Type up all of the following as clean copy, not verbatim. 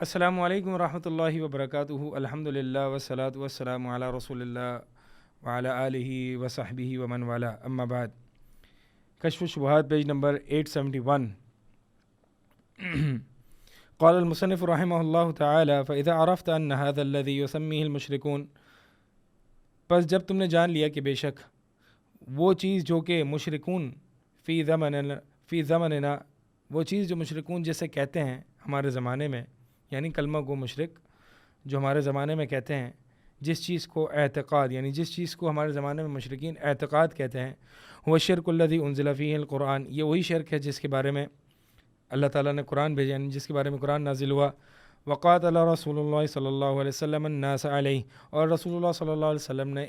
السلام علیکم ورحمۃ اللہ وبرکاتہ۔ الحمد للہ والصلاۃ والسلام علی رسول اللہ وعلی آلہ وصحبہ ومن والا، اما بعد۔ کشف الشبہات پیج نمبر 871۔ قال المصنف رحمہ اللہ تعالی فاذا عرفت ان هذا الذي يسميه المشركون، پس جب تم نے جان لیا کہ بے شک وہ چیز جو کہ مشرکون فی زماننا وہ چیز جو مشرکون جسے کہتے ہیں ہمارے زمانے میں، یعنی کلمہ گو مشرک جو ہمارے زمانے میں کہتے ہیں، جس چیز کو اعتقاد، یعنی جس چیز کو ہمارے زمانے میں مشرکین اعتقاد کہتے ہیں، وہ شرک الذی انزل فیہ القرآن، یہ وہی شرک ہے جس کے بارے میں اللہ تعالیٰ نے قرآن بھیجا، یعنی جس کے بارے میں قرآن نازل ہوا۔ وقاتل رسول اللہ صلی اللہ علیہ وسلم الناس علیہ، اور رسول اللہ صلی اللہ علیہ وسلم نے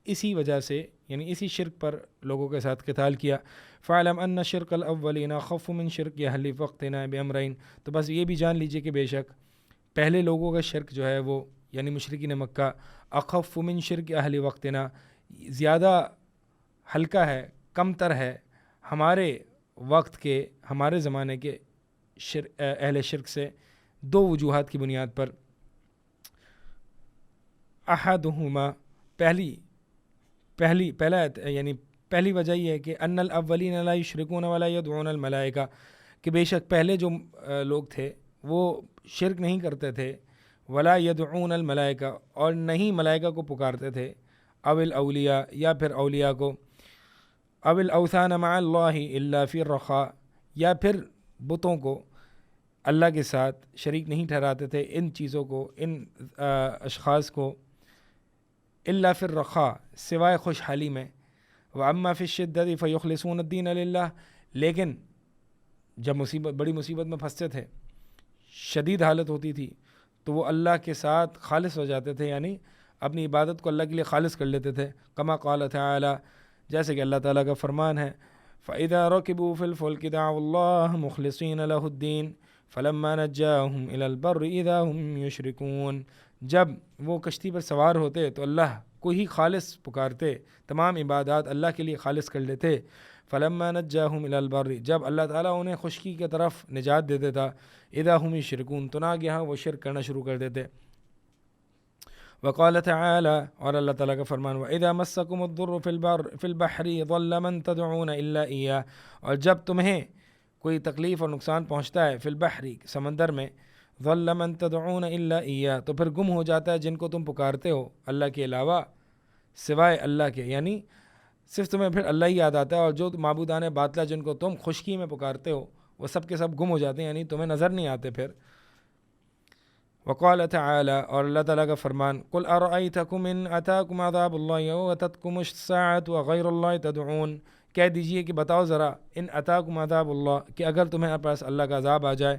اسی وجہ سے، یعنی اسی شرک پر لوگوں کے ساتھ قتال کیا۔ فعلم ان شرک الاولین اخف من شرک اہل وقتنا بامرین، تو بس یہ بھی جان لیجئے کہ بے شک پہلے لوگوں کا شرک جو ہے وہ، یعنی مشرکین مکہ، اخف من شرک اہل وقتنا، زیادہ ہلکا ہے، کم تر ہے ہمارے وقت کے، ہمارے زمانے کے اہل شرک سے، دو وجوہات کی بنیاد پر۔ احدہما، پہلی وجہ یہ ہے کہ ان الاولین لا یشرکون ولا یدعون الملائکہ، کہ بے شک پہلے جو لوگ تھے وہ شرک نہیں کرتے تھے، ولا یدعون الملائکہ، اور نہیں ملائکہ کو پکارتے تھے، او الاولیاء، یا پھر اولیاء کو، او الاوثان مع اللہ الا فی الرخاء، یا پھر بتوں کو اللہ کے ساتھ شریک نہیں ٹھہراتے تھے، ان چیزوں کو، ان اشخاص کو، الا فی الرخاء، سوائے خوشحالی میں، واما فی الشدۃ فیخلصون الدین للہ، لیکن جب بڑی مصیبت میں پھنستے تھے، شدید حالت ہوتی تھی، تو وہ اللہ کے ساتھ خالص ہو جاتے تھے، یعنی اپنی عبادت کو اللہ کے لیے خالص کر لیتے تھے، کما قال تعالی، جیسے کہ اللہ تعالیٰ کا فرمان ہے، فَإِذَا رَكِبُوا فِي الْفُلْكِ دَعَوُا اللَّهَ مُخْلِصِينَ لَهُ الدِّينَ فَلَمَّا نَجَّاهُمْ إِلَى الْبَرِّ إِذَا هُمْ يُشْرِكُونَ، جب وہ کشتی پر سوار ہوتے تو اللہ کو ہی خالص پکارتے، تمام عبادات اللہ کے لیے خالص کر لیتے۔ فَلَمَّا نَجَّاهُمْ إِلَى الْبَرِّ، جب اللہ تعالیٰ انہیں خشکی کی طرف نجات دیتے تھا، اذا هم یشرکون، تو ناگہاں وہ شرک کرنا شروع کر دیتے۔ وقال تعالی، اور اللہ تعالیٰ کا فرمان، وَإِذَا مَسَّكُمُ الضُّرُّ فِي الْبَحْرِ ضَلَّ مَن تَدْعُونَ إِلَّا إِيَّاهُ، اور جب تمہیں کوئی تکلیف اور نقصان پہنچتا ہے، فی البحر، سمندر میں، ضَلَّ مَن تَدْعُونَ إِلَّا إِيَّاهُ، تو پھر گم ہو جاتا ہے جن کو تم پکارتے ہو اللہ کے علاوہ، سوائے اللہ کے، یعنی صرف تمہیں پھر اللہ ہی یاد آتا ہے، اور جو معبودان باطلہ جن کو تم خشکی میں پکارتے ہو وہ سب کے سب گم ہو جاتے ہیں، یعنی تمہیں نظر نہیں آتے پھر۔ وقال تعالی، اور اللہ تعالیٰ کا فرمان، قل ارأیتکم ان اتاکم عذاب اللہ واتتکم الساعۃ وغیر اللہ تدعون، کہہ دیجئے کہ بتاؤ ذرا، ان اتاکم عذاب اللہ، کہ اگر تمہیں پاس اللہ کا عذاب آ جائے،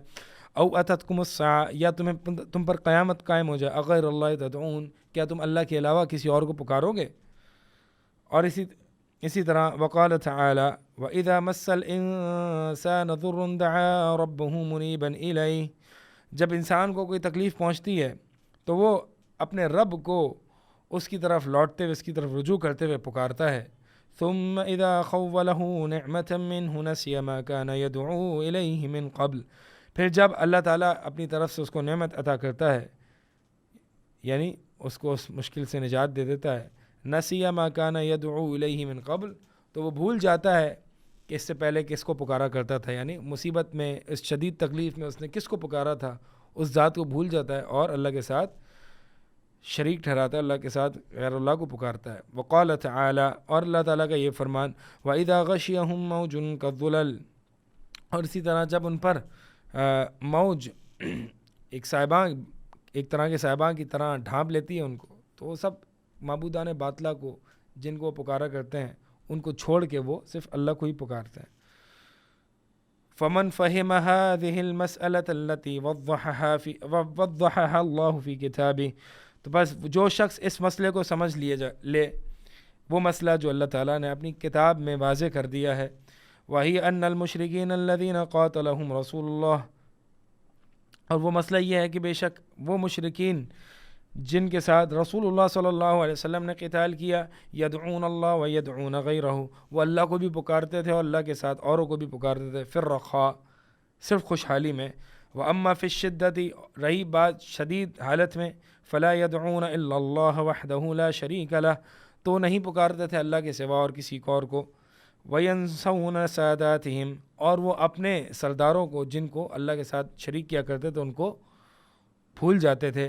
او اتتکم الساعۃ، یا تم پر قیامت قائم ہو جائے، اغیر اللہ تدعون، کیا تم اللہ کے علاوہ کسی اور کو پکارو گے؟ اور اسی طرح وقال تعالی، وَإِذَا مَسَّ الْإِنسَانَ ضُرٌّ دَعَا رَبَّهُ مُنِيبًا إِلَيْهِ، جب انسان کو کوئی تکلیف پہنچتی ہے تو وہ اپنے رب کو اس کی طرف لوٹتے ہوئے، اس کی طرف رجوع کرتے ہوئے پکارتا ہے۔ ثُمَّ إِذَا خَوَّلَهُ نِعْمَةً مِّنْهُ نَسِيَ مَا كَانَ يَدْعُو إِلَيْهِ مِن قَبْلُ، پھر جب اللہ تعالیٰ اپنی طرف سے اس کو نعمت عطا کرتا ہے، یعنی اس کو اس مشکل سے نجات دے دیتا ہے، نَسِيَ مَا كَانَ يَدْعُو إِلَيْهِ مِن قَبْلُ، تو وہ بھول جاتا ہے کہ اس سے پہلے کس کو پکارا کرتا تھا، یعنی مصیبت میں، اس شدید تکلیف میں اس نے کس کو پکارا تھا، اس ذات کو بھول جاتا ہے اور اللہ کے ساتھ شریک ٹھہراتا ہے، اللہ کے ساتھ غیر اللہ کو پکارتا ہے۔ وقال تعالی، اور اللہ تعالیٰ کا یہ فرمان، وَإِذَا غَشِيَهُم مَّوْجٌ كَالظُّلَلِ، اور اسی طرح جب ان پر موج، ایک طرح کے صاحباں کی طرح ڈھانپ لیتی ہے ان کو، تو وہ سب معبودان باطلہ کو جن کو وہ پکارا کرتے ہیں ان کو چھوڑ کے وہ صرف اللہ کو ہی پکارتے ہیں۔ فمن فہم هذه المسألة التي وضحها اللہ فی کتابہ، تو بس جو شخص اس مسئلے کو سمجھ لے، وہ مسئلہ جو اللہ تعالیٰ نے اپنی کتاب میں واضح کر دیا ہے، وہی ان المشرکین الذین قاتلہم رسول اللہ، اور وہ مسئلہ یہ ہے کہ بے شک وہ مشرکین جن کے ساتھ رسول اللہ صلی اللہ علیہ وسلم نے قتال کیا، یدعون اللہ و یدعون غیرہ، وہ اللہ کو بھی پکارتے تھے اور اللہ کے ساتھ اوروں کو بھی پکارتے تھے، فی الرخاء، صرف خوشحالی میں، وَأَمَّا فِي الشِّدَّةِ رہی بات شدید حالت میں فَلَا يَدْعُونَ إِلَّا اللَّهَ وَحْدَهُ لَا شَرِيكَ لَهُ تو نہیں پکارتے تھے اللہ کے سوا اور کسی اور کو. وَيَنْسَوْنَ سَادَاتِهِمْ اور وہ اپنے سرداروں کو جن کو اللہ کے ساتھ شریک کیا کرتے تھے ان کو بھول جاتے تھے.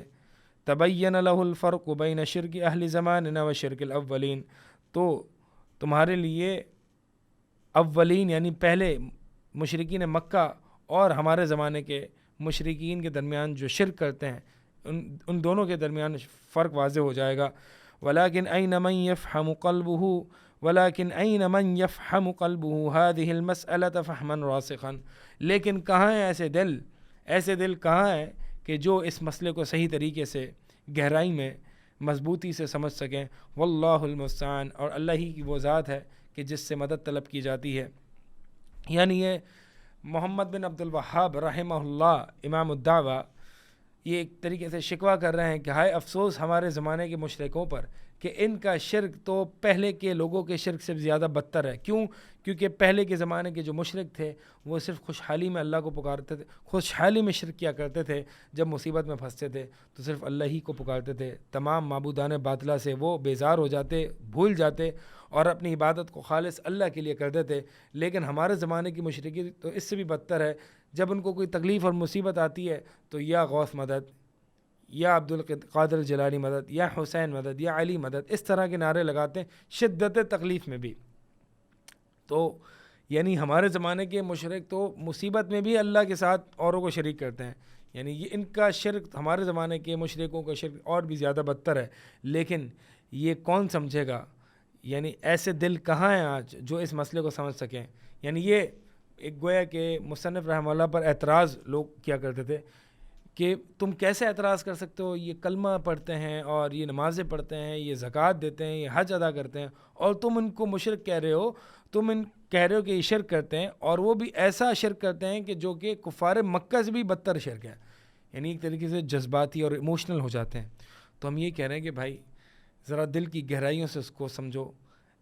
تبین له الفرق بین شرک اہل زماننا و شرک الاولین تو تمہارے لیے اولین یعنی پہلے مشرکین مکہ اور ہمارے زمانے کے مشرکین کے درمیان جو شرک کرتے ہیں ان دونوں کے درمیان فرق واضح ہو جائے گا. ولیکن این من یفہم قلبہ ولكن أين من يفهم قلبه هذه المسألة فهما راسخا لیکن کہاں ہیں ایسے دل کہاں ہیں کہ جو اس مسئلے کو صحیح طریقے سے گہرائی میں مضبوطی سے سمجھ سکیں. واللہ المستعان اور اللہ ہی کی وہ ذات ہے کہ جس سے مدد طلب کی جاتی ہے. یعنی یہ محمد بن عبد الوہاب رحمہ اللہ امام الدعوہ یہ ایک طریقے سے شکوہ کر رہے ہیں کہ ہائے افسوس ہمارے زمانے کے مشرکوں پر کہ ان کا شرک تو پہلے کے لوگوں کے شرک سے زیادہ بدتر ہے. کیوں؟ کیونکہ پہلے کے زمانے کے جو مشرک تھے وہ صرف خوشحالی میں اللہ کو پکارتے تھے, خوشحالی میں شرک کیا کرتے تھے. جب مصیبت میں پھنستے تھے تو صرف اللہ ہی کو پکارتے تھے. تمام معبودان باطلہ سے وہ بیزار ہو جاتے, بھول جاتے اور اپنی عبادت کو خالص اللہ کے لیے کرتے تھے. لیکن ہمارے زمانے کی مشرکی تو اس سے بھی بدتر ہے. جب ان کو کوئی تکلیف اور مصیبت آتی ہے تو یا غوث مدد, یا عبد القادر جیلانی مدد, یا حسین مدد, یا علی مدد, اس طرح کے نعرے لگاتے ہیں شدت تکلیف میں بھی. تو یعنی ہمارے زمانے کے مشرک تو مصیبت میں بھی اللہ کے ساتھ اوروں کو شریک کرتے ہیں. یعنی یہ ان کا شرک ہمارے زمانے کے مشرکوں کا شرک اور بھی زیادہ بدتر ہے. لیکن یہ کون سمجھے گا؟ یعنی ایسے دل کہاں ہیں آج جو اس مسئلے کو سمجھ سکیں. یعنی یہ ایک گویا کہ مصنف رحمہ اللہ پر اعتراض لوگ کیا کرتے تھے کہ تم کیسے اعتراض کر سکتے ہو, یہ کلمہ پڑھتے ہیں اور یہ نمازیں پڑھتے ہیں, یہ زکوٰۃ دیتے ہیں, یہ حج ادا کرتے ہیں, اور تم ان کو مشرک کہہ رہے ہو. تم ان کہہ رہے ہو کہ یہ شرک کرتے ہیں, اور وہ بھی ایسا شرک کرتے ہیں کہ جو کہ کفار مکہ سے بھی بدتر شرک ہے. یعنی ایک طریقے سے جذباتی اور ایموشنل ہو جاتے ہیں. تو ہم یہ کہہ رہے ہیں کہ بھائی ذرا دل کی گہرائیوں سے اس کو سمجھو,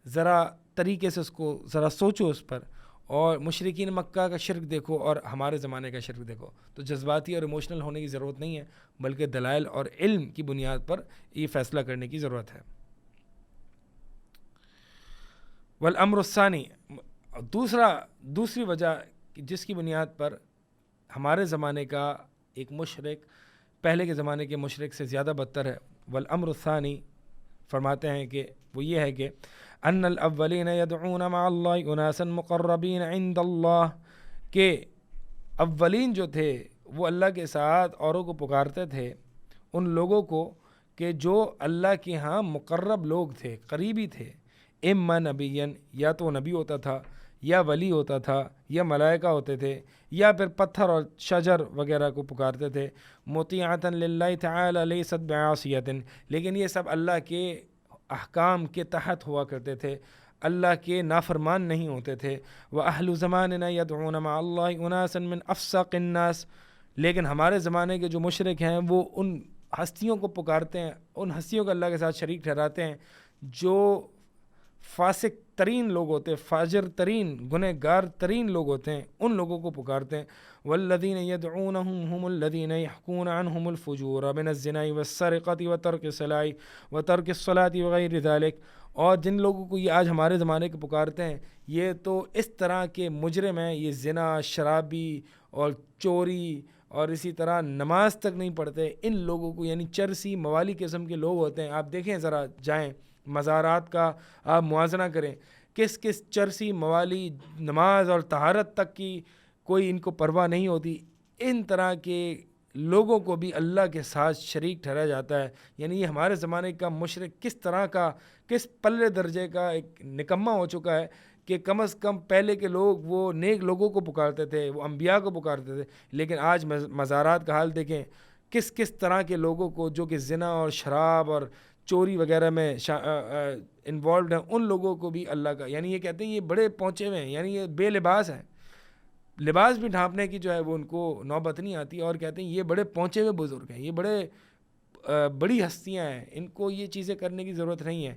ذرا طریقے سے اس کو ذرا سوچو اس پر, اور مشرکین مکہ کا شرک دیکھو اور ہمارے زمانے کا شرک دیکھو. تو جذباتی اور ایموشنل ہونے کی ضرورت نہیں ہے, بلکہ دلائل اور علم کی بنیاد پر یہ فیصلہ کرنے کی ضرورت ہے. والامر الثانی دوسری وجہ جس کی بنیاد پر ہمارے زمانے کا ایک مشرک پہلے کے زمانے کے مشرک سے زیادہ بدتر ہے. والامر الثانی فرماتے ہیں کہ وہ یہ ہے کہ ان الاولین یدعون مع اللہ اناسا مقربین عند اللہ, کہ اولین جو تھے وہ اللہ کے ساتھ اوروں کو پکارتے تھے ان لوگوں کو کہ جو اللہ کے ہاں مقرب لوگ تھے, قریبی تھے. اما نبیًا یا تو نبی ہوتا تھا, یا ولی ہوتا تھا, یا ملائکہ ہوتے تھے, یا پھر پتھر اور شجر وغیرہ کو پکارتے تھے. مطیعۃ للہ تعالی لیست بعاصیۃ, لیکن یہ سب اللہ کے احکام کے تحت ہوا کرتے تھے, اللہ کے نافرمان نہیں ہوتے تھے. وَأَهْلُ زَمَانِنَا يَدْعُونَ مَعَ اللَّهِ أُنَاسًا مِّنْ أَفْسَقِ النَّاسِ, لیکن ہمارے زمانے کے جو مشرک ہیں وہ ان ہستیوں کو پکارتے ہیں, ان ہستیوں کو اللہ کے ساتھ شریک ٹھہراتے ہیں جو فاسق ترین لوگ ہوتے ہیں, فاجر ترین گنہگار ترین لوگ ہوتے ہیں, ان لوگوں کو پکارتے ہیں. والذین یدعونہم هم الذین یحکون عنہم الفجور من الزنا والسرقۃ وترک الصلاۃ وغیر ذلک, اور جن لوگوں کو یہ آج ہمارے زمانے کے پکارتے ہیں یہ تو اس طرح کے مجرم ہیں, یہ زنا, شرابی اور چوری اور اسی طرح نماز تک نہیں پڑھتے. ان لوگوں کو یعنی چرسی موالی قسم کے لوگ ہوتے ہیں. آپ دیکھیں ذرا جائیں مزارات کا آپ موازنہ کریں, کس چرسی موالی نماز اور طہارت تک کی کوئی ان کو پرواہ نہیں ہوتی. ان طرح کے لوگوں کو بھی اللہ کے ساتھ شریک ٹھہرایا جاتا ہے. یعنی یہ ہمارے زمانے کا مشرک کس طرح کا, کس پلے درجے کا ایک نکمہ ہو چکا ہے کہ کم از کم پہلے کے لوگ وہ نیک لوگوں کو پکارتے تھے, وہ انبیاء کو پکارتے تھے, لیکن آج مزارات کا حال دیکھیں, کس طرح کے لوگوں کو جو کہ زنا اور شراب اور چوری وغیرہ میں انوالوڈ ہیں, ان لوگوں کو بھی اللہ کا, یعنی یہ کہتے ہیں یہ بڑے پہنچے ہوئے ہیں, یعنی یہ بے لباس ہیں, لباس بھی ڈھانپنے کی جو ہے وہ ان کو نوبت نہیں آتی, اور کہتے ہیں یہ بڑے پہنچے ہوئے بزرگ ہیں, یہ بڑی ہستیاں ہیں, ان کو یہ چیزیں کرنے کی ضرورت نہیں ہے,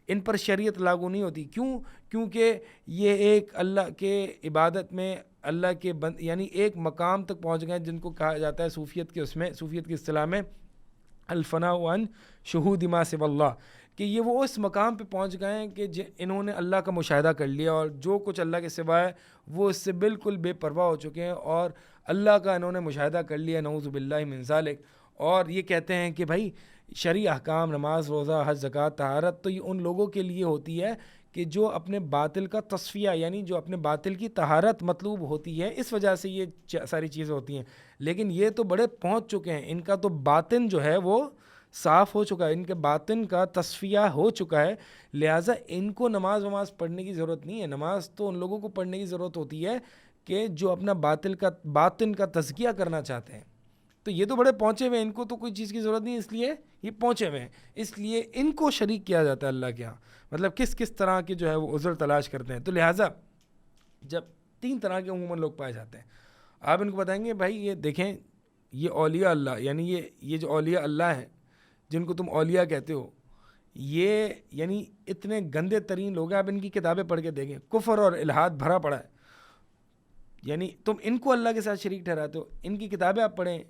ان پر شریعت لاگو نہیں ہوتی. کیوں؟ کیونکہ یہ ایک اللہ کے عبادت میں اللہ کے یعنی ایک مقام تک پہنچ گئے جن کو کہا جاتا ہے صوفیت کے صوفیت کی اصطلاح میں الفناء عن شہود ما سوى اللہ، کہ یہ وہ اس مقام پہ پہنچ گئے ہیں کہ انہوں نے اللہ کا مشاہدہ کر لیا اور جو کچھ اللہ کے سوا ہے وہ اس سے بالکل بے پرواہ ہو چکے ہیں اور اللہ کا انہوں نے مشاہدہ کر لیا، نعوذ باللہ من ذالک۔ اور یہ کہتے ہیں کہ بھائی شرعی احکام، نماز، روزہ، حج، زکوٰۃ، طہارت، تو یہ ان لوگوں کے لیے ہوتی ہے کہ جو اپنے باطل کا تصفیہ، یعنی جو اپنے باطل کی طہارت مطلوب ہوتی ہے، اس وجہ سے یہ ساری چیزیں ہوتی ہیں۔ لیکن یہ تو بڑے پہنچ چکے ہیں، ان کا تو باطن جو ہے وہ صاف ہو چکا ہے، ان کے باطن کا تصفیہ ہو چکا ہے، لہٰذا ان کو نماز پڑھنے کی ضرورت نہیں ہے۔ نماز تو ان لوگوں کو پڑھنے کی ضرورت ہوتی ہے کہ جو اپنا باطن کا تزکیہ کرنا چاہتے ہیں۔ تو یہ تو بڑے پہنچے ہوئے ہیں، ان کو تو کوئی چیز کی ضرورت نہیں، اس لیے یہ پہنچے ہوئے ہیں، اس لیے ان کو شریک کیا جاتا ہے اللہ کے ہاں۔ مطلب کس طرح کے جو ہے وہ عذر تلاش کرتے ہیں۔ تو لہٰذا جب 3 طرح کے عموماً لوگ پائے جاتے ہیں، آپ ان کو بتائیں گے بھائی یہ دیکھیں یہ اولیاء اللہ، یعنی یہ جو اولیاء اللہ ہیں جن کو تم اولیاء کہتے ہو، یہ یعنی اتنے گندے ترین لوگ ہیں، آپ ان کی کتابیں پڑھ کے دیکھیں، کفر اور الحاد بھرا پڑا ہے، یعنی تم ان کو اللہ کے ساتھ شریک ٹھہراتے ہو۔ ان کی کتابیں آپ پڑھیں،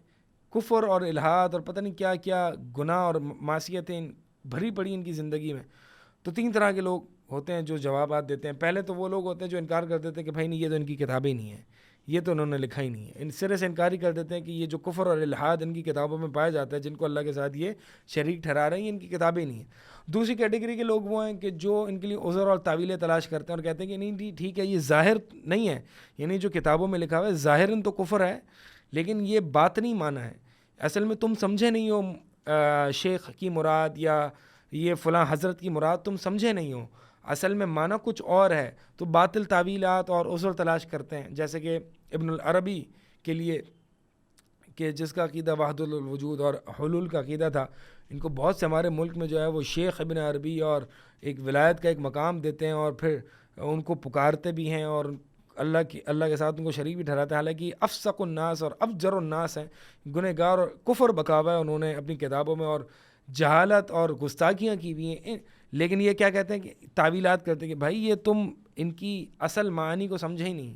کفر اور الحاد اور پتہ نہیں کیا کیا گناہ اور معصیتیں بھری پڑی ان کی زندگی میں۔ تو 3 طرح کے لوگ ہوتے ہیں جو جوابات دیتے ہیں۔ پہلے تو وہ لوگ ہوتے ہیں جو انکار کر دیتے ہیں کہ بھائی نہیں، یہ تو ان کی کتابیں ہی نہیں ہیں، یہ تو انہوں نے لکھا ہی نہیں ہے۔ ان سرے سے انکار ہی کر دیتے ہیں کہ یہ جو کفر اور الحاد ان کی کتابوں میں پایا جاتا ہے، جن کو اللہ کے ساتھ یہ شریک ٹھہرا رہے ہیں، ان کی کتابیں نہیں ہیں۔ دوسری کیٹیگری کے لوگ وہ ہیں کہ جو ان کے لیے عذر اور تعویلیں تلاش کرتے ہیں اور کہتے ہیں کہ نہیں ٹھیک ہے، یہ ظاہر نہیں ہے، یعنی جو کتابوں میں لکھا ہوا ہے ظاہراً تو کفر ہے، لیکن یہ باطنی معنی ہے، اصل میں تم سمجھے نہیں ہو شیخ کی مراد یا یہ فلاں حضرت کی مراد تم سمجھے نہیں ہو، اصل میں معنی کچھ اور ہے، تو باطل تعویلات اور عذر تلاش کرتے ہیں۔ جیسے کہ ابن العربی کے لیے کہ جس کا عقیدہ وحدت الوجود اور حلول کا عقیدہ تھا، ان کو بہت سے ہمارے ملک میں جو ہے وہ شیخ ابن عربی اور ایک ولایت کا ایک مقام دیتے ہیں اور پھر ان کو پکارتے بھی ہیں اور اللہ کے ساتھ ان کو شریک بھی ٹھہراتے ہیں، حالانکہ افسق الناس اور افجر الناس ہیں، گنہگار اور کفر بکاوا ہے انہوں نے اپنی کتابوں میں اور جہالت اور گستاخیاں کی ہوئی ہیں۔ لیکن یہ کیا کہتے ہیں کہ تعویلات کرتے ہیں کہ بھائی یہ تم ان کی اصل معانی کو سمجھے ہی نہیں،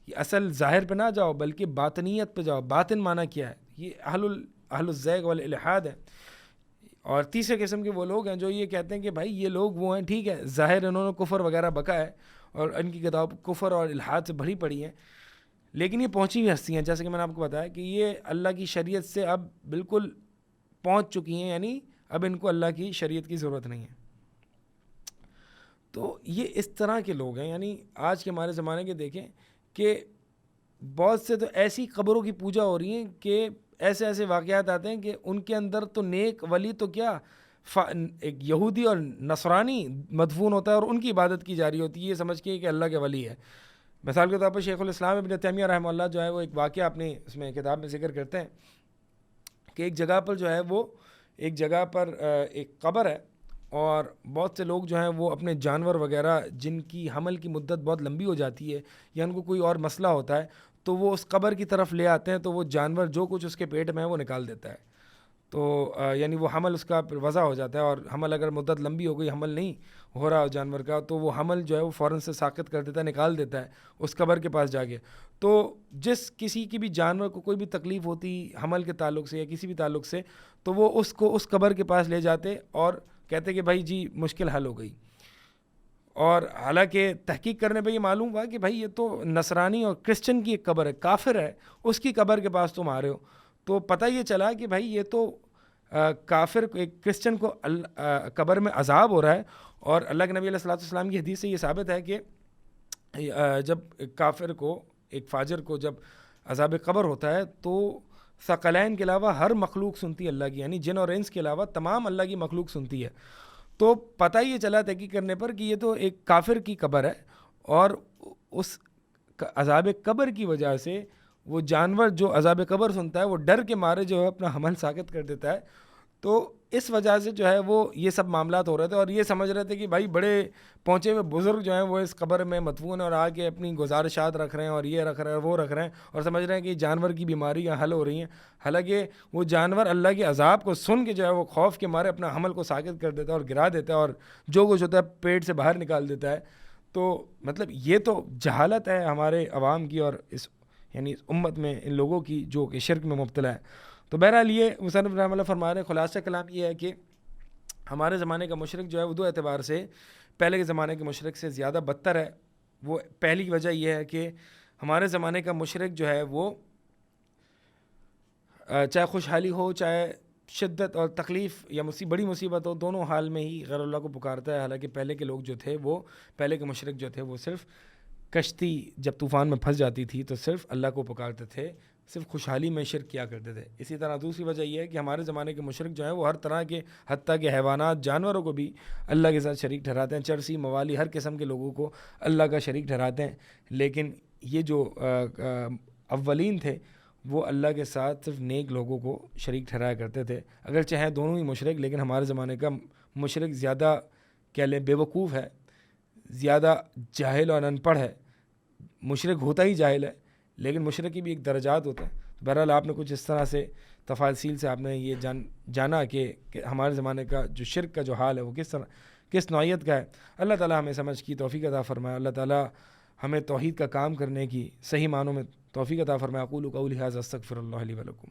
یہ اصل ظاہر پہ نہ جاؤ بلکہ باطنیت پہ جاؤ، باطن معنی کیا ہے، یہ اہل الزیغ والالحاد ہے۔ اور تیسرے قسم کے وہ لوگ ہیں جو یہ کہتے ہیں کہ بھائی یہ لوگ وہ ہیں، ٹھیک ہے ظاہر انہوں نے کفر وغیرہ بکا ہے اور ان کی کتاب کفر اور الحاد سے بھری پڑی ہیں، لیکن یہ پہنچی ہوئی ہستی ہیں، جیسے کہ میں نے آپ کو بتایا کہ یہ اللہ کی شریعت سے اب بالکل پہنچ چکی ہیں، یعنی اب ان کو اللہ کی شریعت کی ضرورت نہیں ہے۔ تو یہ اس طرح کے لوگ ہیں، یعنی آج کے ہمارے زمانے کے دیکھیں کہ بہت سے تو ایسی قبروں کی پوجا ہو رہی ہیں کہ ایسے واقعات آتے ہیں کہ ان کے اندر تو نیک ولی تو کیا ایک یہودی اور نصرانی مدفون ہوتا ہے اور ان کی عبادت کی جا رہی ہوتی ہے، یہ سمجھ کے کہ اللہ کے ولی ہے۔ مثال کے طور پر شیخ الاسلام ابن تیمیہ رحمہ اللہ جو ہے وہ ایک واقعہ اپنی اس میں کتاب میں ذکر کرتے ہیں کہ ایک جگہ پر جو ہے وہ ایک جگہ پر ایک قبر ہے اور بہت سے لوگ جو ہیں وہ اپنے جانور وغیرہ جن کی حمل کی مدت بہت لمبی ہو جاتی ہے یا ان کو کوئی اور مسئلہ ہوتا ہے تو وہ اس قبر کی طرف لے آتے ہیں، تو وہ جانور جو کچھ اس کے پیٹ میں ہے وہ نکال دیتا ہے، تو یعنی وہ حمل اس کا وضع ہو جاتا ہے، اور حمل اگر مدت لمبی ہو گئی، حمل نہیں ہو رہا جانور کا، تو وہ حمل جو ہے وہ فوراً سے ساقط کر دیتا ہے، نکال دیتا ہے اس قبر کے پاس جا کے۔ تو جس کسی کی بھی جانور کو کوئی بھی تکلیف ہوتی حمل کے تعلق سے یا کسی بھی تعلق سے، تو وہ اس کو اس قبر کے پاس لے جاتے اور کہتے کہ بھائی جی مشکل حل ہو گئی۔ اور حالانکہ تحقیق کرنے پہ یہ معلوم ہوا کہ بھائی یہ تو نصرانی اور کرسچن کی ایک قبر ہے، کافر ہے، اس کی قبر کے پاس تم آ رہے ہو۔ تو پتہ یہ چلا کہ بھائی یہ تو کافر ایک کرسچن کو قبر میں عذاب ہو رہا ہے، اور اللہ کے نبی علیہ الصلوۃ والسلام کی حدیث سے یہ ثابت ہے کہ جب کافر کو، ایک فاجر کو جب عذاب قبر ہوتا ہے تو ثقلین کے علاوہ ہر مخلوق سنتی ہے اللہ کی، یعنی جن اور انس کے علاوہ تمام اللہ کی مخلوق سنتی ہے۔ تو پتہ یہ چلا تحقیق کرنے پر کہ یہ تو ایک کافر کی قبر ہے، اور اس عذاب قبر کی وجہ سے وہ جانور جو عذاب قبر سنتا ہے وہ ڈر کے مارے جو ہے اپنا حمل ساقط کر دیتا ہے۔ تو اس وجہ سے جو ہے وہ یہ سب معاملات ہو رہے تھے، اور یہ سمجھ رہے تھے کہ بھائی بڑے پہنچے ہوئے بزرگ جو ہیں وہ اس قبر میں مدفون ہیں اور آ کے اپنی گزارشات رکھ رہے ہیں اور یہ رکھ رہے ہیں وہ رکھ رہے ہیں، اور سمجھ رہے ہیں کہ جانور کی بیماریاں حل ہو رہی ہیں، حالانکہ وہ جانور اللہ کے عذاب کو سن کے جو ہے وہ خوف کے مارے اپنا حمل کو ساقط کر دیتا ہے اور گرا دیتا ہے اور جو کچھ ہوتا ہے پیٹ سے باہر نکال دیتا ہے۔ تو مطلب یہ تو جہالت ہے ہمارے عوام کی اور اس یعنی اس امت میں ان لوگوں کی جو کہ شرک میں مبتلا ہے. تو بہرحال یہ مصنف رحمہ اللہ فرما رہے ہیں خلاصہ کلام یہ ہے کہ ہمارے زمانے کا مشرک جو ہے وہ دو اعتبار سے پہلے کے زمانے کے مشرک سے زیادہ بدتر ہے. وہ پہلی وجہ یہ ہے کہ ہمارے زمانے کا مشرک جو ہے وہ چاہے خوشحالی ہو چاہے شدت اور تکلیف یا بڑی مصیبت ہو، دونوں حال میں ہی غیر اللہ کو پکارتا ہے. حالانکہ پہلے کے لوگ جو تھے وہ پہلے کے مشرک جو تھے وہ صرف کشتی جب طوفان میں پھنس جاتی تھی تو صرف اللہ کو پکارتے تھے، صرف خوشحالی میں شرک کیا کرتے تھے. اسی طرح دوسری وجہ یہ ہے کہ ہمارے زمانے کے مشرک جو ہیں وہ ہر طرح کے حتیٰ کہ حیوانات جانوروں کو بھی اللہ کے ساتھ شریک ٹھہراتے ہیں، چرسی موالی ہر قسم کے لوگوں کو اللہ کا شریک ٹھہراتے ہیں. لیکن یہ جو اولین تھے وہ اللہ کے ساتھ صرف نیک لوگوں کو شریک ٹھہرایا کرتے تھے. اگرچہ ہیں دونوں ہی مشرک، لیکن ہمارے زمانے کا مشرک زیادہ کہہ لیں بے وقوف ہے، زیادہ جاہل اور ان پڑھ ہے. مشرک ہوتا ہی جاہل ہے، لیکن مشرک کی بھی ایک درجات ہوتے ہیں. بہرحال آپ نے کچھ اس طرح سے تفاصیل سے آپ نے یہ جانا کہ ہمارے زمانے کا جو شرک کا جو حال ہے وہ کس نوعیت کا ہے. اللہ تعالیٰ ہمیں سمجھ کی توفیق عطا فرمائے. اللہ تعالیٰ ہمیں توحید کا کام کرنے کی صحیح معنوں میں توفیق عطا فرمائے. اقول قولی ھذا استغفر اللہ لی ولکم.